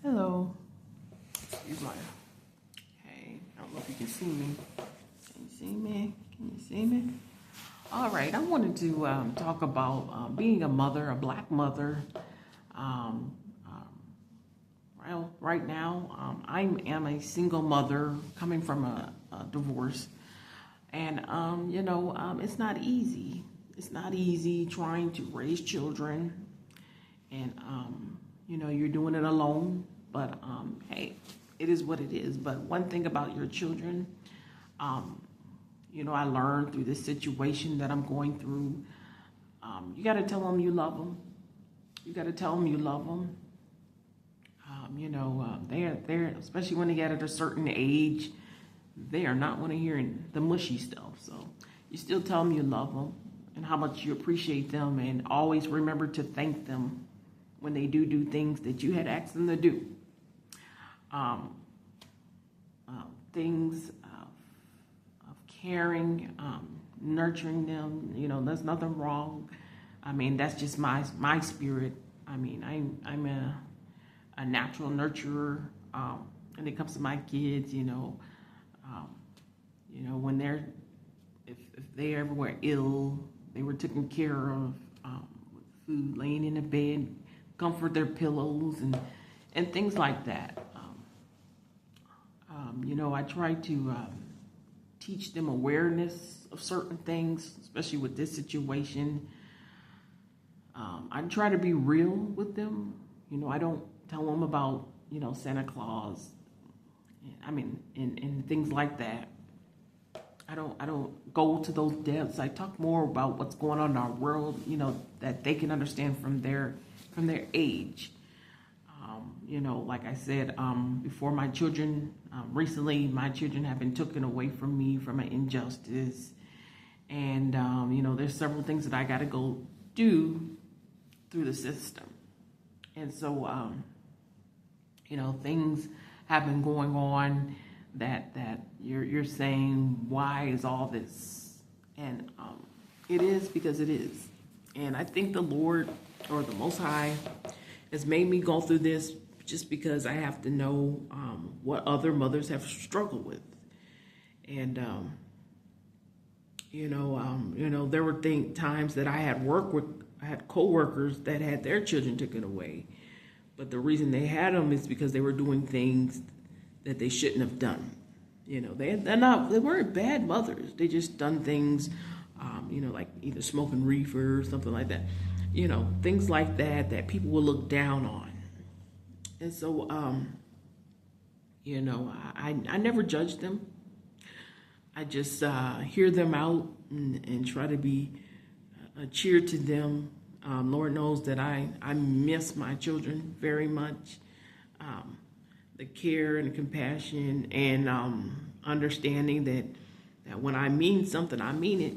Hello. Excuse my. Hey, I don't know if you can see me. Can you see me? Can you see me? All right. I wanted to talk about being a mother, a black mother. Um, well, right now, I am a single mother coming from a divorce, and it's not easy. It's not easy trying to raise children, and you're doing it alone. But hey, it is what it is. But one thing about your children, um, I learned through this situation that I'm going through. You got to tell them you love them. You got to tell them you love them. They're especially when they get at a certain age, they are not want to hear the mushy stuff. So you still tell them you love them and how much you appreciate them, and always remember to thank them when they do things that you had asked them to do. Um, Things of caring, nurturing them. There's nothing wrong. I mean, that's just my spirit. I mean, I'm a natural nurturer. When it comes to my kids, when if they ever were ill, they were taken care of, with food, laying in the bed, comfort their pillows, and things like that. I try to teach them awareness of certain things, especially with this situation. I try to be real with them. I don't tell them about, Santa Claus. I mean, and things like that. I don't go to those depths. I talk more about what's going on in our world, that they can understand from their age. Like I said, before my children, recently my children have been taken away from me from an injustice. And, there's several things that I got to go do through the system. And so, things have been going on that you're saying, why is all this? And it is because it is. And I think the Lord, or the Most High, has made me go through this just because I have to know what other mothers have struggled with. And there were times that I had coworkers that had their children taken away, but the reason they had them is because they were doing things that they shouldn't have done. They weren't bad mothers. They just done things, like either smoking reefer or something like that. Things like that people will look down on. And so, I never judge them. I just hear them out and try to be a cheer to them. Lord knows that I miss my children very much. The care and compassion and understanding that when I mean something, I mean it.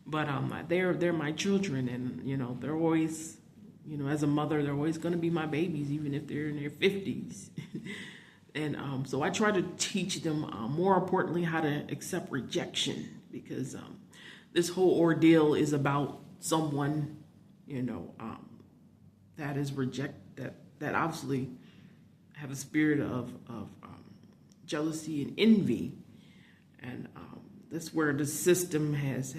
But they're my children, and they're always, as a mother, they're always going to be my babies, even if they're in their 50s. And so I try to teach them, more importantly, how to accept rejection, because this whole ordeal is about someone, that is that obviously have a spirit of jealousy and envy, and that's where the system has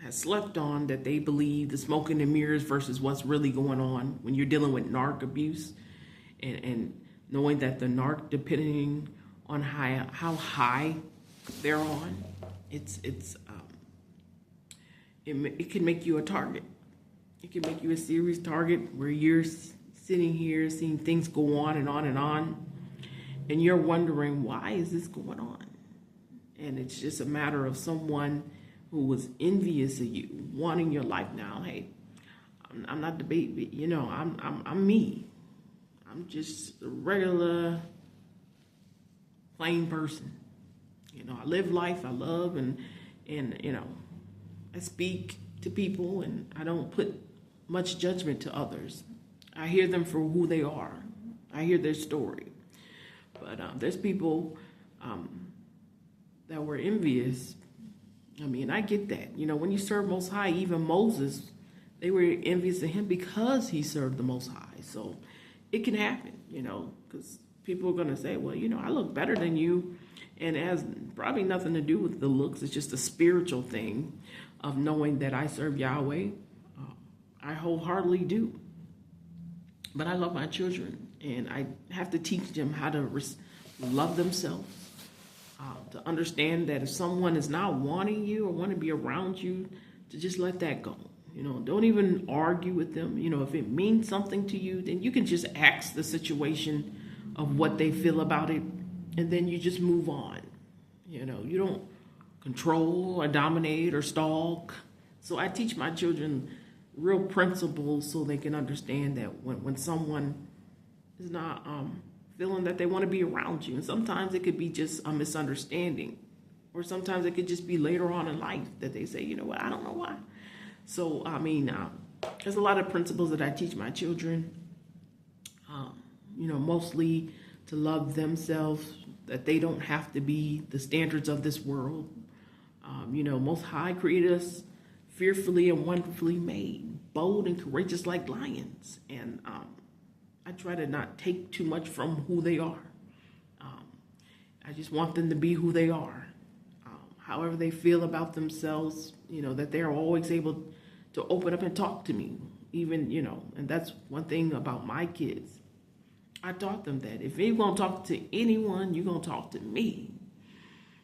slept on, that they believe the smoke and the mirrors versus what's really going on when you're dealing with narc abuse, and knowing that the narc, depending on how high they're on, it can make you a target. It can make you a serious target where you're sitting here seeing things go on and on and on, and you're wondering, why is this going on? And it's just a matter of someone who was envious of you, wanting your life now. Hey, I'm not the baby, I'm me. I'm just a regular, plain person. I live life, I love, and I speak to people, and I don't put much judgment to others. I hear them for who they are. I hear their story. But there's people that were envious. I mean, I get that. When you serve Most High, even Moses, they were envious of him because he served the Most High. So, it can happen, because people are going to say, well, I look better than you. And it has probably nothing to do with the looks. It's just a spiritual thing of knowing that I serve Yahweh. I wholeheartedly do. But I love my children, and I have to teach them how to love themselves, to understand that if someone is not wanting you or want to be around you, to just let that go. Don't even argue with them. If it means something to you, then you can just ask the situation of what they feel about it, and then you just move on. You don't control or dominate or stalk. So I teach my children real principles so they can understand that when someone is not feeling that they want to be around you, and sometimes it could be just a misunderstanding, or sometimes it could just be later on in life that they say, what, I don't know why. So, there's a lot of principles that I teach my children, mostly to love themselves, that they don't have to be the standards of this world. Most High created us fearfully and wonderfully made, bold and courageous like lions. And I try to not take too much from who they are. I just want them to be who they are. However they feel about themselves, that they're always able to open up and talk to me. Even, and that's one thing about my kids. I taught them that if you're going to talk to anyone, you're going to talk to me.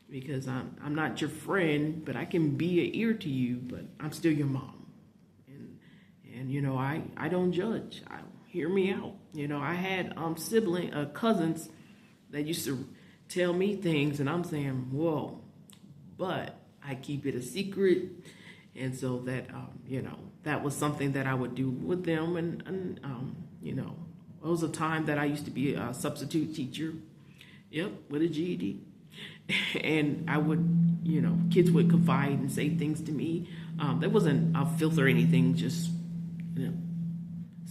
Because I'm not your friend, but I can be an ear to you, but I'm still your mom. And I don't judge. Hear me out. I had cousins that used to tell me things, and I'm saying, whoa, but I keep it a secret. And so that, that was something that I would do with them. And it was a time that I used to be a substitute teacher. Yep, with a GED. And I would, kids would confide and say things to me. There wasn't a filter or anything, just,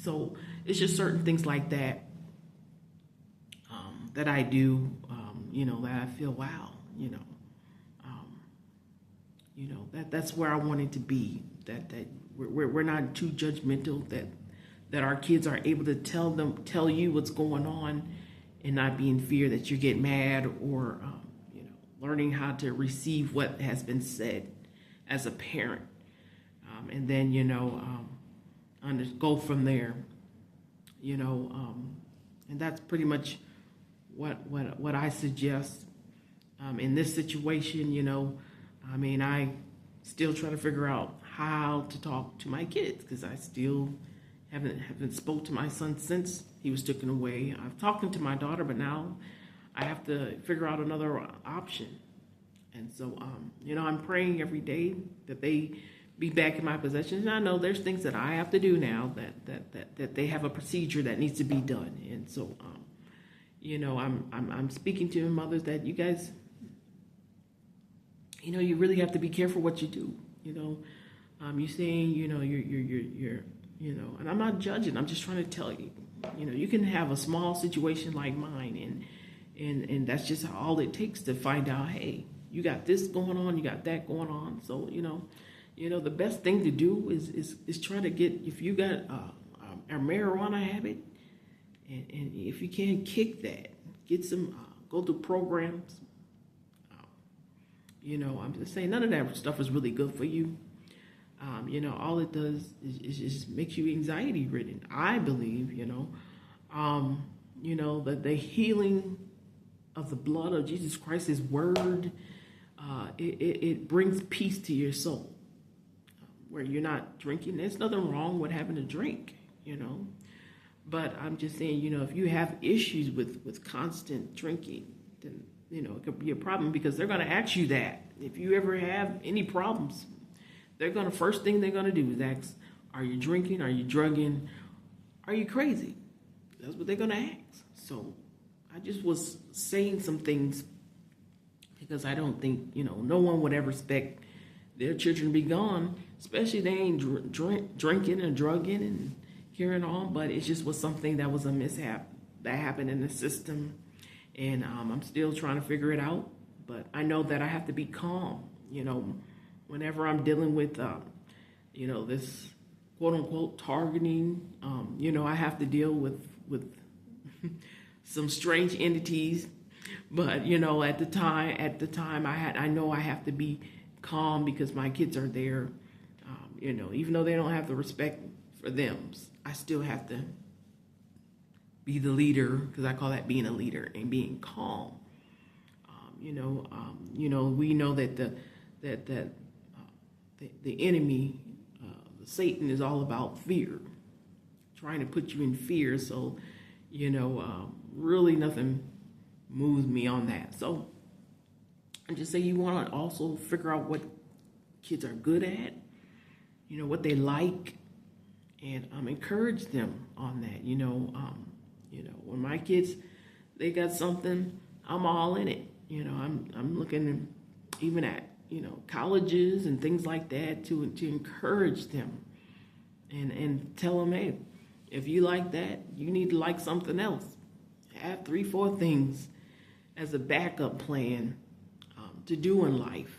So it's just certain things like that that I do, that I feel, wow, that's where I wanted to be. That we're not too judgmental. That our kids are able to tell you what's going on, and not be in fear that you get mad, or learning how to receive what has been said as a parent, and then go from there. And that's pretty much what I suggest in this situation. I still try to figure out how to talk to my kids, because I still haven't spoke to my son since he was taken away. I've talked to my daughter, but now I have to figure out another option. And so, I'm praying every day that they be back in my possession. And I know there's things that I have to do now that they have a procedure that needs to be done. And so, I'm speaking to mothers that you guys, you really have to be careful what you do. You're saying, you're and I'm not judging. I'm just trying to tell you, you can have a small situation like mine, and that's just all it takes to find out, hey, you got this going on, you got that going on. So, the best thing to do is try to get, if you got a marijuana habit, and if you can kick that, get some, go through programs. I'm just saying none of that stuff is really good for you. All it does is just makes you anxiety ridden. I believe, that the healing of the blood of Jesus Christ, His word, it brings peace to your soul. Where you're not drinking, there's nothing wrong with having a drink, But I'm just saying, if you have issues with constant drinking, then, it could be a problem, because they're going to ask you that. If you ever have any problems, first thing they're going to do is ask, are you drinking? Are you drugging? Are you crazy? That's what they're going to ask. So I just was saying some things because I don't think, no one would ever expect their children to be gone, especially they ain't drinking and drugging and carrying on. But it just was something that was a mishap that happened in the system. And I'm still trying to figure it out. But I know that I have to be calm, whenever I'm dealing with, this quote unquote targeting. I have to deal with some strange entities. But you know, at the time, I know I have to be calm because my kids are there. You know, even though they don't have the respect for them, I still have to be the leader, because I call that being a leader and being calm. We know that the enemy, Satan, is all about fear, trying to put you in fear. So, really nothing moves me on that. So I just say you want to also figure out what kids are good at, what they like, and encourage them on that. When my kids, they got something, I'm all in it. I'm looking even at colleges and things like that to encourage them and tell them, hey, if you like that, you need to like something else. Have 3-4 things as a backup plan to do in life.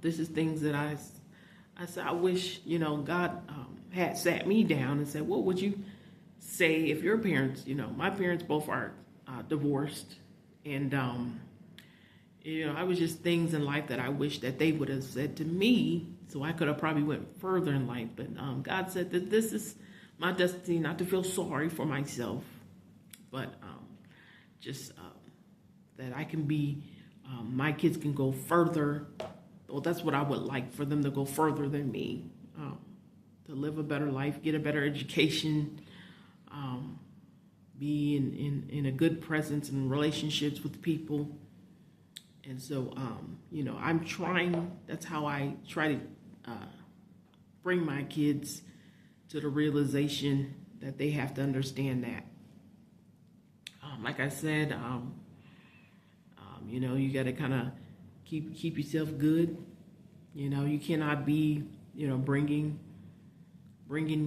This is things that I said, I wish, God had sat me down and said, what would you say if your parents, my parents both are divorced, and, I was just things in life that I wish that they would have said to me, so I could have probably went further in life. But God said that this is my destiny, not to feel sorry for myself, but just that I can be, my kids can go further. Well, that's what I would like, for them to go further than me, to live a better life, get a better education, be in a good presence and relationships with people. And so, I'm trying, that's how I try to bring my kids to the realization that they have to understand that. Like I said, you got to kind of keep yourself good. You cannot be, bringing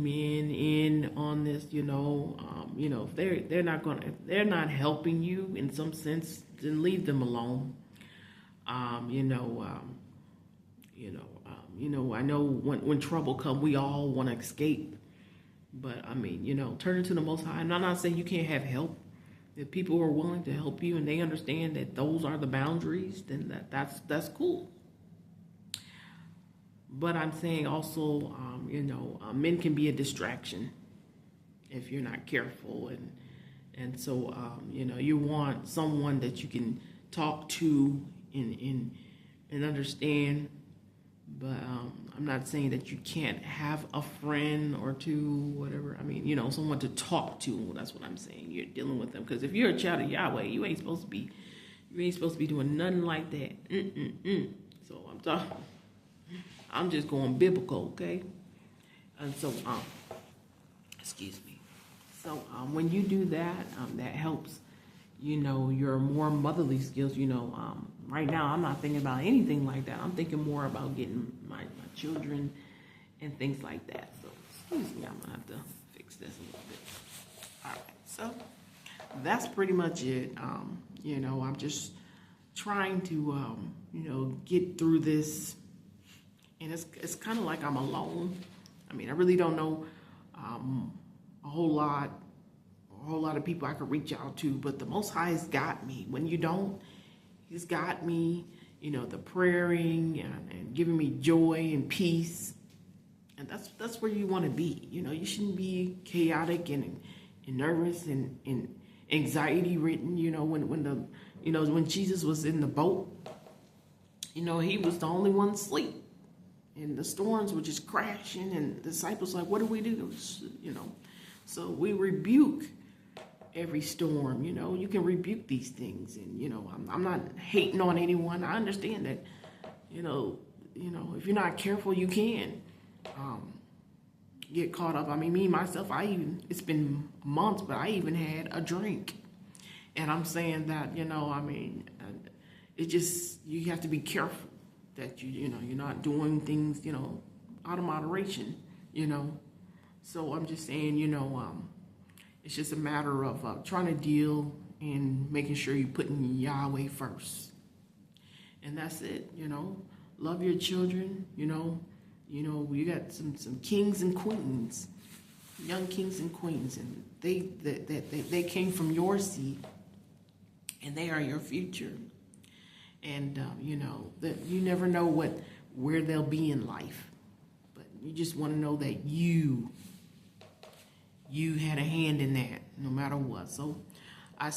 men in on this. If they're not helping you in some sense, then leave them alone. I know when trouble comes, we all want to escape. But turn it to the Most High. I'm not saying you can't have help. If people are willing to help you and they understand that those are the boundaries, then that's cool. But I'm saying also, men can be a distraction if you're not careful, and so you want someone that you can talk to and understand. But I'm not saying that you can't have a friend or two, whatever. Someone to talk to. That's what I'm saying. You're dealing with them, because if you're a child of Yahweh, you ain't supposed to be doing nothing like that. So I'm just going biblical, okay? And so excuse me. So when you do that, that helps. Your more motherly skills. Right now I'm not thinking about anything like that. I'm thinking more about getting my children and things like that. So excuse me, I'm gonna have to fix this a little bit. All right, so that's pretty much it. I'm just trying to get through this, and it's kind of like I'm alone. I really don't know a whole lot of people I could reach out to, but the Most High has got me. When you don't, He's got me, the praying and giving me joy and peace. And that's where you want to be. You shouldn't be chaotic and nervous and anxiety ridden. When Jesus was in the boat, He was the only one asleep. And the storms were just crashing, and the disciples like, what do we do? So we rebuke every storm. You can rebuke these things, and I'm not hating on anyone. I understand that if you're not careful, you can get caught up. Me myself, it's been months, but I even had a drink, and I'm saying that it just, you have to be careful that you're not doing things out of moderation. So I'm just saying it's just a matter of trying to deal and making sure you're putting Yahweh first. And that's it, Love your children, you got some kings and queens, young kings and queens, and they came from your seed, and they are your future. And you know that you never know where they'll be in life, but you just want to know that you had a hand in that, no matter what. So I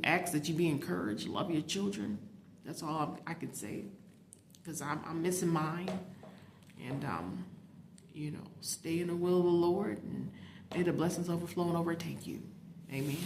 ask that you be encouraged, love your children. That's all I could say, because I'm missing mine, and you know, stay in the will of the Lord, and may the blessings overflow and overtake you. Amen.